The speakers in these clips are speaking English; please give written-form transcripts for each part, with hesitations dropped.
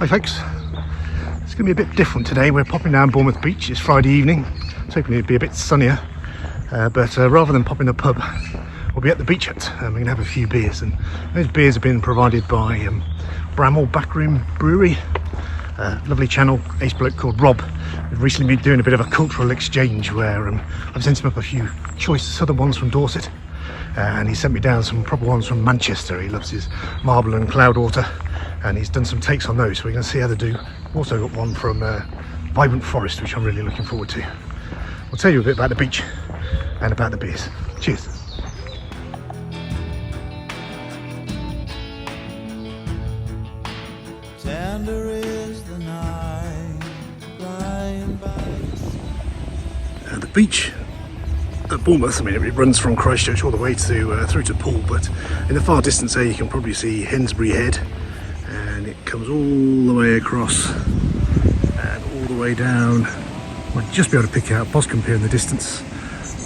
Hi folks, it's going to be a bit different today. We're popping down Bournemouth Beach. It's Friday evening. I was hoping it'd be a bit sunnier, but rather than popping the pub, we'll be at the beach hut. We're going to have a few beers, and those beers have been provided by Bramhall Backroom Brewery. Lovely channel, ace bloke called Rob. We've recently been doing a bit of a cultural exchange where I've sent him up a few choice southern ones from Dorset, and he sent me down some proper ones from Manchester. He loves his marble and cloud water, and he's done some takes on those, so we're going to see how they do. Also got one from Vibrant Forest, which I'm really looking forward to. I'll tell you a bit about the beach and about the beers. Cheers. Tender is the night lying by. The beach at Bournemouth, I mean, it runs from Christchurch all the way to through to Poole, but in the far distance there you can probably see Hensbury Head, and it comes all the way across and all the way down. Might just be able to pick out Boscombe Pier in the distance.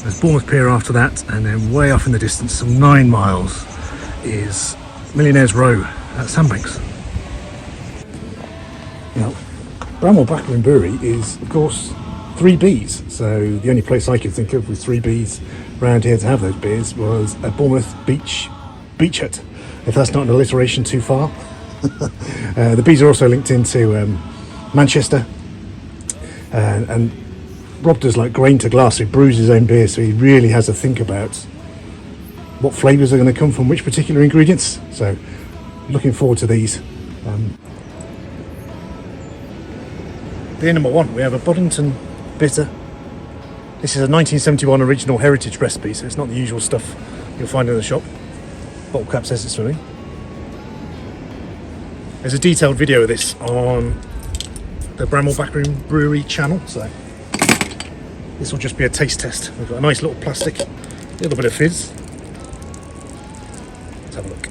There's Bournemouth Pier after that, and then way off in the distance, some 9 miles, is Millionaire's Row at Sandbanks. Now, Bramhall Backroom Brewery is, of course, 3 Bs, so the only place I could think of with 3 Bs around here to have those beers was a Bournemouth Beach hut, if that's not an alliteration too far. The Bs are also linked into Manchester, and Rob does like grain to glass. He brews his own beer, so he really has to think about what flavours are going to come from which particular ingredients. So looking forward to these. Beer number 1, we have a Boddington Bitter. This is a 1971 original heritage recipe, so it's not the usual stuff you'll find in the shop. Bottle cap says it's for me. There's a detailed video of this on the Bramhall Backroom Brewery channel, so this will just be a taste test. We've got a nice little plastic, a little bit of fizz. Let's have a look.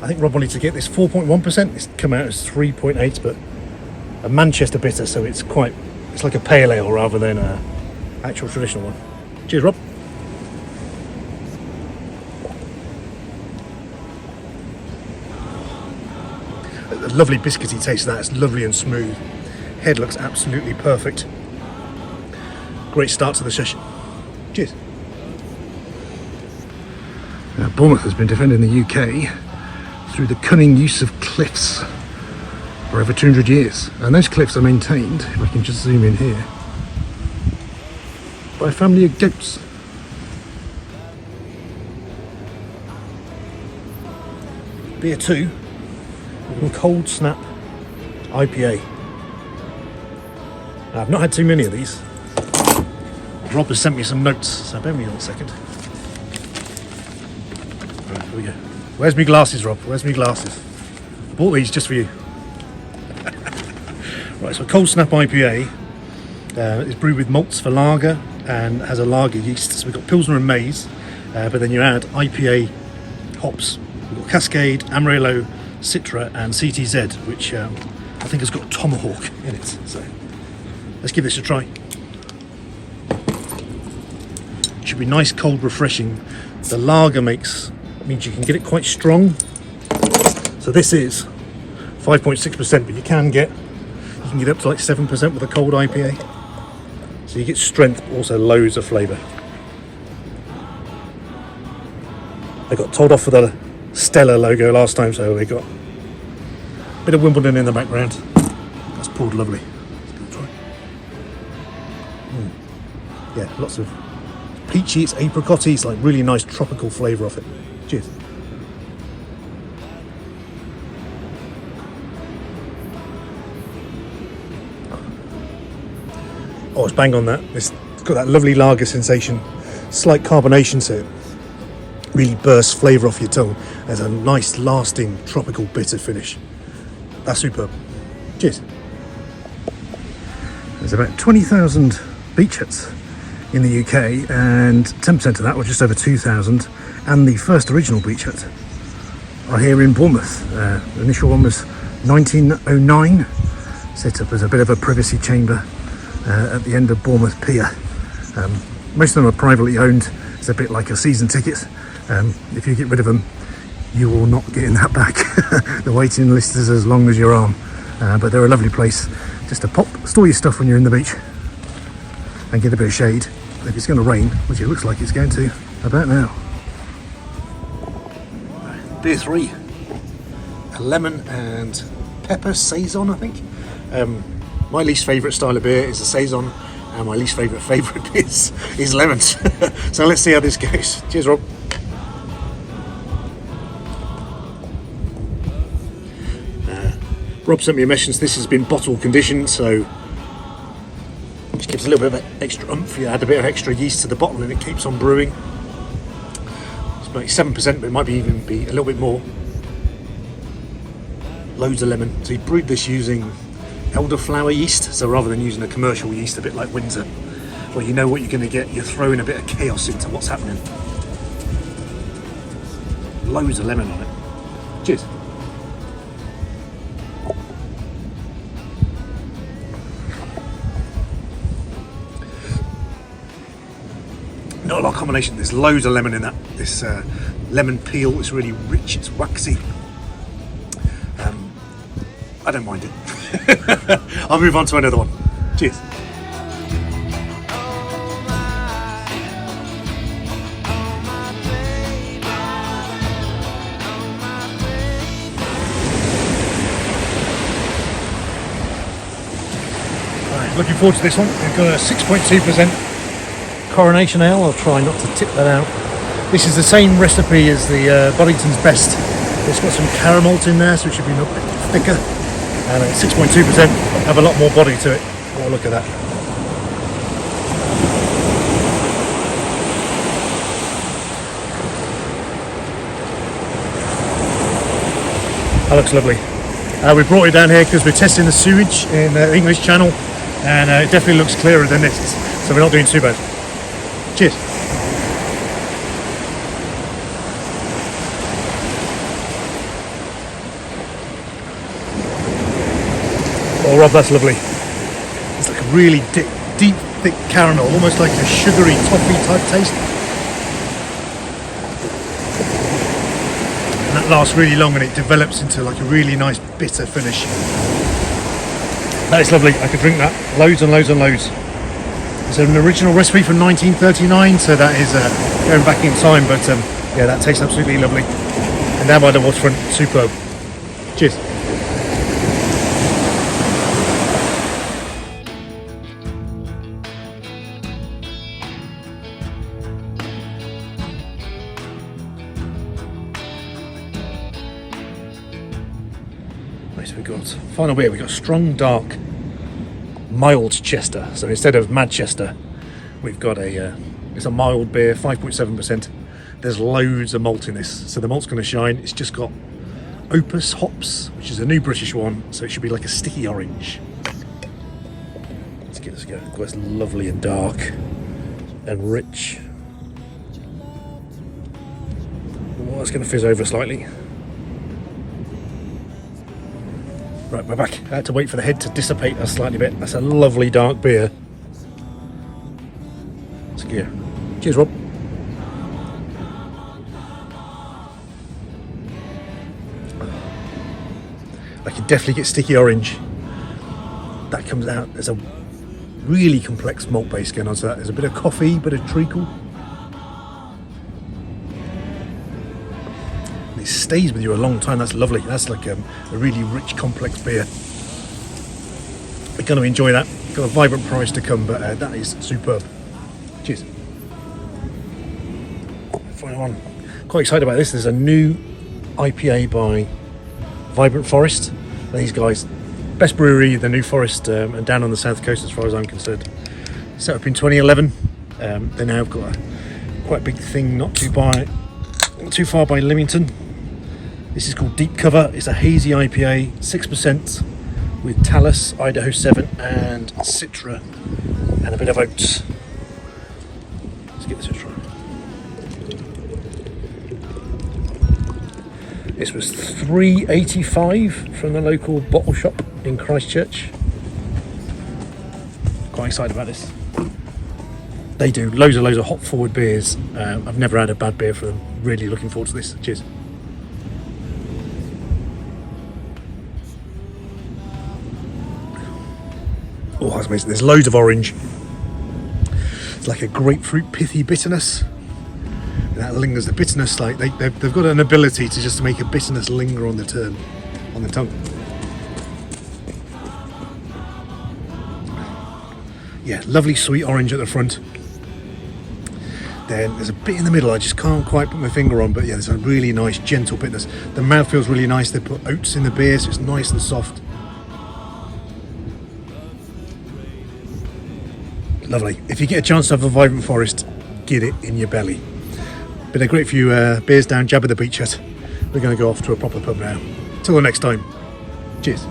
I think Rob wanted to get this 4.1%. It's come out as 3.8, but a Manchester bitter, so it's like a pale ale rather than an actual traditional one. Cheers, Rob. A lovely biscuity taste of that. It's lovely and smooth. Head looks absolutely perfect. Great start to the session. Cheers. Bournemouth has been defending the UK through the cunning use of cliffs for over 200 years, and those cliffs are maintained, if I can just zoom in here, by a family of goats. Beer 2, Cold Snap IPA. Now, I've not had too many of these. Rob has sent me some notes, so bear with me 1 second. Right, here we go. Where's my glasses, Rob? Where's my glasses? I bought these just for you. Right, so Cold Snap IPA is brewed with malts for lager and has a lager yeast. So we've got Pilsner and Maize, but then you add IPA hops. We've got Cascade, Amarillo, Citra and CTZ, which I think has got Tomahawk in it. So let's give this a try. It should be nice, cold, refreshing. The lager means you can get it quite strong. So this is 5.6%, but you can get up to like 7% with a cold IPA. So you get strength, but also loads of flavour. They got told off for the Stella logo last time, so they got a bit of Wimbledon in the background. That's poured lovely. Let's give it a try. Yeah, lots of peachy, it's apricotty, it's like really nice tropical flavour off it. Cheers. Oh, it's bang on that. It's got that lovely lager sensation, slight carbonation, so it really bursts flavour off your tongue. There's a nice lasting tropical bitter finish. That's superb. Cheers. There's about 20,000 beach huts in the UK, and 10% of that, or just over 2,000, and the first original beach hut are here in Bournemouth. The initial one was 1909, set up as a bit of a privacy chamber at the end of Bournemouth Pier. Most of them are privately owned. It's a bit like a season ticket. If you get rid of them, you will not get in that back. The waiting list is as long as your arm, but they're a lovely place just to store your stuff when you're in the beach and get a bit of shade if it's going to rain, which it looks like it's going to about now. Beer 3, a lemon and pepper saison, I think. My least favourite style of beer is a saison, and my least favourite is lemons. So let's see how this goes. Cheers, Rob. Rob sent me a message. This has been bottle conditioned, so just gives a little bit of extra oomph. You add a bit of extra yeast to the bottle and it keeps on brewing. It's about 7%, but it might even be a little bit more. Loads of lemon. So he brewed this using elderflower yeast, so rather than using a commercial yeast, a bit like Windsor, where you know what you're going to get, you're throwing a bit of chaos into what's happening. Loads of lemon on it. Cheers. Not a lot of combination. There's loads of lemon in that. This lemon peel is really rich, it's waxy. I don't mind it. I'll move on to another one. Cheers. Right, looking forward to this one. We've got a 6.2% Coronation Ale. I'll try not to tip that out. This is the same recipe as the Boddington's Best. It's got some caramel malt in there, so it should be a bit thicker. And at 6.2%, have a lot more body to it. Oh, look at that. That looks lovely. We brought it down here because we're testing the sewage in the English Channel, and it definitely looks clearer than this, so we're not doing too bad. Cheers. Oh, Rob, that's lovely. It's like a really deep, thick caramel, almost like a sugary toffee type taste. And that lasts really long and it develops into like a really nice bitter finish. That is lovely. I could drink that loads and loads and loads. It's an original recipe from 1939, so that is going back in time, but yeah, that tastes absolutely lovely. And down by the waterfront, superb. Cheers. Right, so we've got final beer. We've got strong dark Mildchester. So instead of Manchester, we've got it's a mild beer, 5.7%. There's loads of malt in this, so the malt's going to shine. It's just got Opus hops, which is a new British one, so it should be like a sticky orange. Let's give this a go. Of course, it's lovely and dark and rich. Oh, it's going to fizz over slightly. Right, we're back. I had to wait for the head to dissipate a slightly bit. That's a lovely dark beer. Let's go. Cheers, Rob. I can definitely get sticky orange. That comes out. There's a really complex malt base going on to that. There's a bit of coffee, bit of treacle. It stays with you a long time. That's lovely. That's like a really rich, complex beer. We're going to enjoy that. Got a vibrant price to come, but that is superb. Cheers. Final one. Quite excited about this. There's a new IPA by Vibrant Forest. These guys, best brewery, the New Forest, and down on the south coast as far as I'm concerned. Set up in 2011. They now have got a quite big thing not too far by Leamington. This is called Deep Cover. It's a hazy IPA, 6% with Talus, Idaho 7 and Citra and a bit of oats. Let's give this a try. This was $3.85 from the local bottle shop in Christchurch. Quite excited about this. They do loads of hop forward beers. I've never had a bad beer for them. Really looking forward to this. Cheers. Oh, that's amazing. There's loads of orange. It's like a grapefruit pithy bitterness. And that lingers. The bitterness, like they've got an ability to just make a bitterness linger on the tongue. Yeah, lovely sweet orange at the front. Then there's a bit in the middle I just can't quite put my finger on, but yeah, there's a really nice gentle bitterness. The mouth feels really nice. They put oats in the beer, so it's nice and soft. Lovely. If you get a chance to have a Vibrant Forest, get it in your belly. Been a great few beers down Jabba the Beach Hut. We're going to go off to a proper pub now. Till the next time. Cheers.